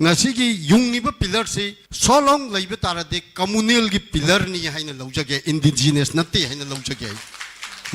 ngasi yungniba pillar si solong laiba tarade communal gi pillar ni haina laujage indigenous natte haina laujage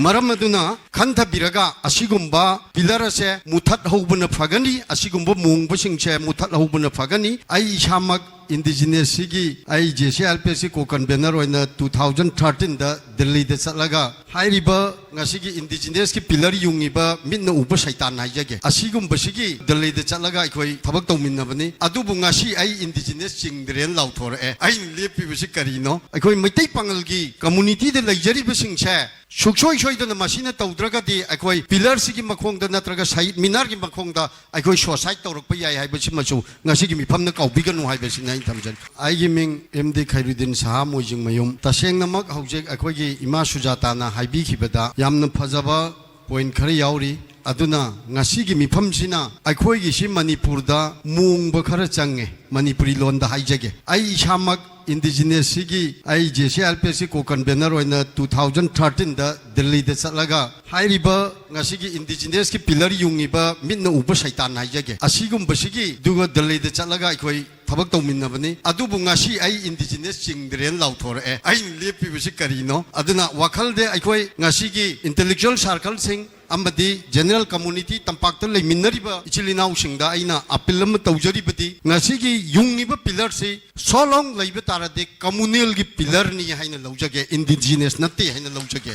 maram aduna khantha biraga asigumba pillar ase muthat hobuna phagani asigumba mungba singche muthat hobuna phagani ai shamak indigenous gi ai JCLPC ko convener oina 2013 da Delhi da chalaga hairiba ngasi gi indigenous gi pillar yungiba minna uba shaitan haijage asigumba sigi Delhi da chalaga ikoi thabak tawminnabani adubu ngasi ai indigenous chingdren lauthor e ai lepi bisi karino ikoi maitai pangal gi community da laijari bisingche suksoi soi da masina tawdraga di ikoi pillar sigi makhong da natraga side minar gi makhong da ikoi society tawrak pa yai haibasi machu ngasi gi mifamna kaubiganu haibasi nai tamjan ai gi ming MD Khairuddin Saha Moijing mayum taseng namak haujek ikoi gi ima sujata na haibi khibada yamna phajaba point khari yauri aduna ngasi gi mifam sina ikoi gi si Manipur da mungba khara change Manipuri lon da haijage ai shamak indigenous sigi ai JCLPC ko convener oina 2013 da Delhi da chalaga hairiba ngasi gi indigenous ki pillar yungiba minna uba shaitan haijage asigum basigi duga Delhi da chalaga ikoi thabak tawminnabani adubu ngasi ai indigenous chingdren lauthor e ai lepi bisi karino aduna wakhal de ikoi ngasi gi intellectual circle sing amadi general community tampak ta leiminariba ichilinaw singda aina appeal am tawjaribadi ngasi gi yungniba pillar si solong leiba tarade communal gi pillar ni haina laujage indigenous natte haina laujage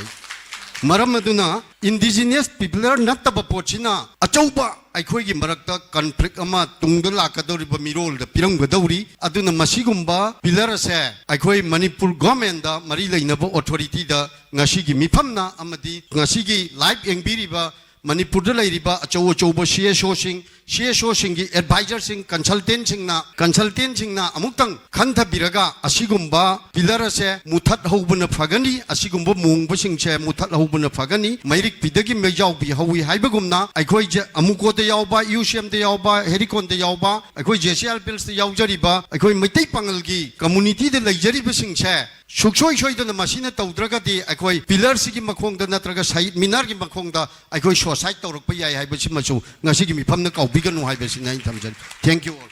maram aduna indigenous pillar nattaba pochina achauba aikoi gi marakta conflict ama tungda lakadoriba mirol da piranggadori aduna masigumba pillar ase aikoi Manipur government da mari leinaba authority da ngasi gi mifamna amadi ngasi gi live engbiriba Manipur da lairiba achau CSO sing gi advisor sing consultant sing na amuktang khantha biraga asigumba pillar ase muthat hobuna phagani asigumba mungba singche muthat hobuna phagani mairik pidagi mejau bi hawi haibagumna aikoi je amuko da yauba UCM da yauba Herikon da yauba aikoi JCL bills da yaujariba aikoi maitai pangal gi community da laijariba singche suksoi soi da masina tawdraga di aikoi pillar sigi makhong da natraga side minar gi makhong da aikoi society tawrak pa yai haibasi machu ngasi gi mifamna kaubiganu haibasi nai thamjan thank you all